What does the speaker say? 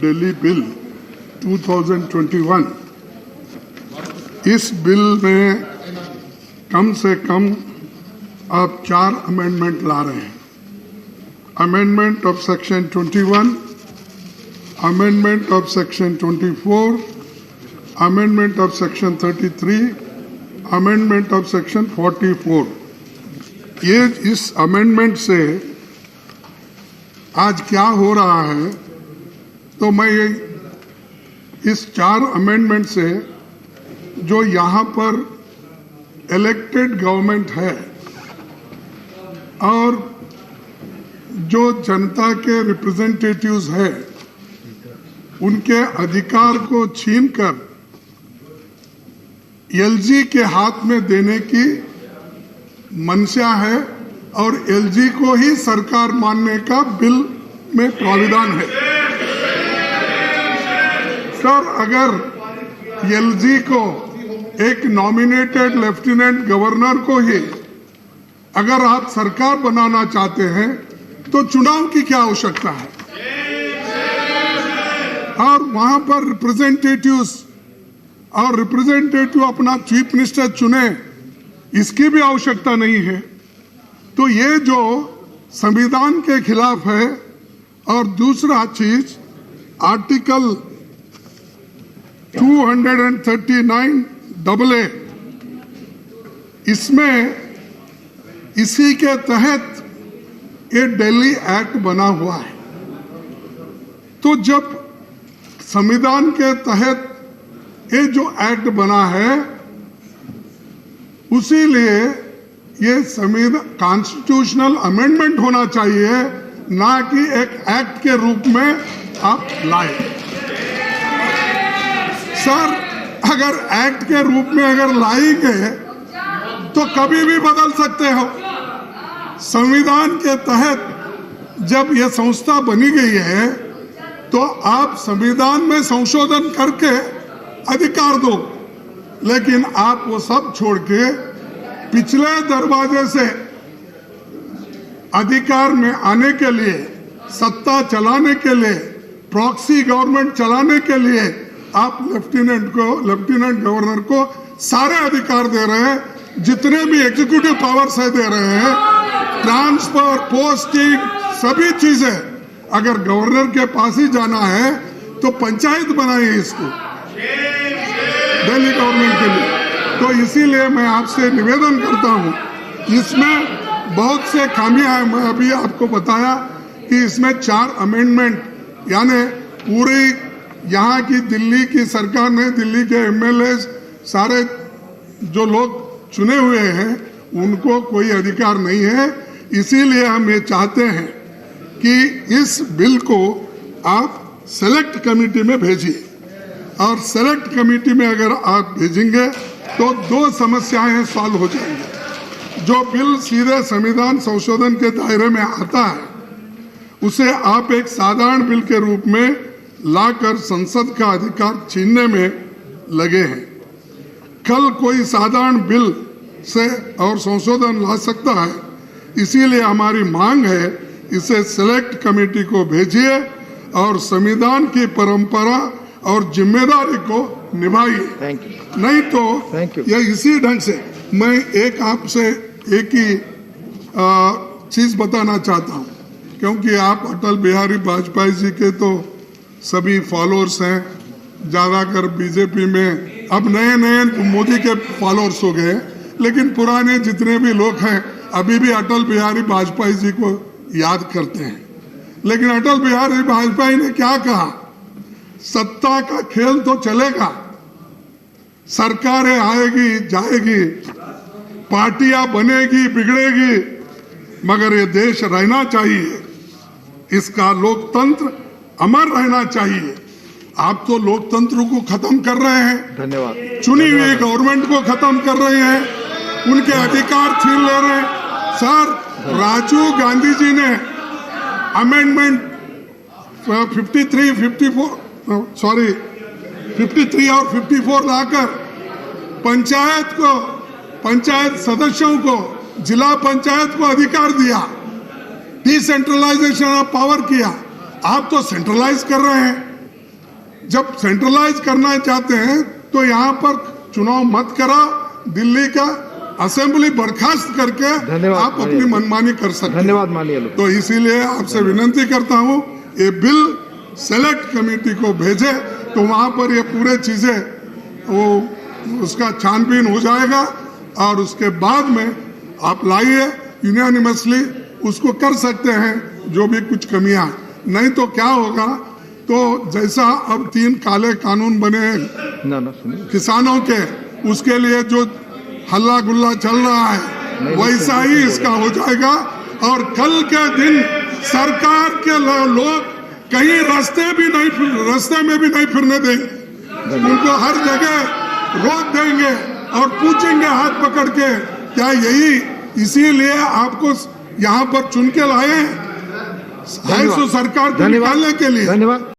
Delhi bill 2021, इस bill में कम से कम आप 4 अमेंडमेंट ला रहे हैं। Amendment of section 21, amendment of section 24, amendment of section 33, amendment of section 44। ये इस अमेंडमेंट से आज क्या हो रहा है, तो मैं इस 4 अमेंडमेंट से जो यहाँ पर इलेक्टेड गवर्नमेंट है और जो जनता के रिप्रेजेंटेटिव्स है, उनके अधिकार को छीनकर एलजी के हाथ में देने की मंशा है और एलजी को ही सरकार मानने का बिल में प्राविधान है। सर, अगर एलजी को एक नॉमिनेटेड लेफ्टिनेंट गवर्नर को ही अगर आप सरकार बनाना चाहते हैं तो चुनाव की क्या आवश्यकता है, और वहां पर रिप्रेजेंटेटिव अपना चीफ मिनिस्टर चुने, इसकी भी आवश्यकता नहीं है। तो ये जो संविधान के खिलाफ है। और दूसरा चीज, आर्टिकल 239 AA, इसमें इसी के तहत ये दिल्ली एक्ट बना हुआ है। तो जब संविधान के तहत ये जो एक्ट बना है, उसी लिए ये संविधान कॉन्स्टिट्यूशनल अमेंडमेंट होना चाहिए, ना कि एक एक्ट के रूप में आप लाए। सर, अगर एक्ट के रूप में अगर लाएंगे तो कभी भी बदल सकते हो। संविधान के तहत जब यह संस्था बनी गई है तो आप संविधान में संशोधन करके अधिकार दो, लेकिन आप वो सब छोड़ के पिछले दरवाजे से अधिकार में आने के लिए, सत्ता चलाने के लिए, प्रॉक्सी गवर्नमेंट चलाने के लिए आप लेफ्टिनेंट गवर्नर को सारे अधिकार दे रहे हैं, जितने भी एग्जीक्यूटिव पावर्स है दे रहे हैं, ट्रांसफर, पोस्टिंग, सभी चीजें। अगर गवर्नर के पास ही जाना है तो पंचायत बनाइए इसको दिल्ली गवर्नमेंट के लिए। तो इसीलिए मैं आपसे निवेदन करता हूं, इसमें बहुत से खामियां हैं। मैं अभी आपको बताया कि इसमें 4 अमेंडमेंट, यानी पूरी यहाँ की दिल्ली की सरकार ने, दिल्ली के एमएलए, सारे जो लोग चुने हुए हैं, उनको कोई अधिकार नहीं है। इसीलिए हम ये चाहते हैं कि इस बिल को आप सेलेक्ट कमेटी में भेजिए, और सेलेक्ट कमेटी में अगर आप भेजेंगे तो 2 समस्याएं सॉल्व हो जाएंगी। जो बिल सीधे संविधान संशोधन के दायरे में आता है, उसे आप एक साधारण बिल के रूप में लाकर संसद का अधिकार छीनने में लगे हैं। कल कोई साधारण बिल से और संशोधन ला सकता है, इसीलिए हमारी मांग है, इसे सेलेक्ट कमेटी को भेजिए और संविधान की परंपरा और जिम्मेदारी को निभाइए। नहीं तो यह इसी ढंग से, मैं एक आपसे एक ही चीज बताना चाहता हूं, क्योंकि आप अटल बिहारी वाजपेयी जी के तो सभी फॉलोअर्स हैं, ज्यादातर बीजेपी में अब नए मोदी के फॉलोअर्स हो गए, लेकिन पुराने जितने भी लोग हैं अभी भी अटल बिहारी वाजपेयी जी को याद करते हैं। लेकिन अटल बिहारी वाजपेयी ने क्या कहा, सत्ता का खेल तो चलेगा, सरकारें आएगी जाएगी, पार्टियां बनेगी बिगड़ेगी, मगर ये देश रहना चाहिए, इसका लोकतंत्र अमर रहना चाहिए। आप तो लोकतंत्र को खत्म कर रहे हैं, धन्यवाद, चुनी हुई गवर्नमेंट को खत्म कर रहे हैं, उनके अधिकार छीन ले रहे हैं। सर, राजीव गांधी जी ने अमेंडमेंट 53 और 54 लाकर पंचायत सदस्यों को, जिला पंचायत को अधिकार दिया, डिसेंट्रलाइजेशन ऑफ पावर किया। आप तो सेंट्रलाइज कर रहे हैं। जब सेंट्रलाइज करना चाहते हैं तो यहाँ पर चुनाव मत करा, दिल्ली का असेंबली बर्खास्त करके आप अपनी मनमानी कर सकते हैं। धन्यवाद माननीय लोग। तो इसीलिए आपसे विनंती करता हूँ ये बिल सेलेक्ट कमेटी को भेजे तो वहां पर ये पूरे चीजें वो उसका छानबीन हो जाएगा और उसके बाद में आप लाइए यूनानिमसली उसको कर सकते हैं जो भी कुछ कमियां। नहीं तो क्या होगा, तो जैसा अब 3 काले कानून बने किसानों के, उसके लिए जो हल्ला गुल्ला चल रहा है वैसा ही इसका हो जाएगा और कल के दिन सरकार के लोग कहीं रास्ते में भी नहीं फिरने देंगे, उनको हर जगह रोक देंगे और पूछेंगे हाथ पकड़ के क्या यही इसीलिए आपको यहाँ पर चुन के लाए हैं सरकार को निकालने के लिए। धन्यवाद।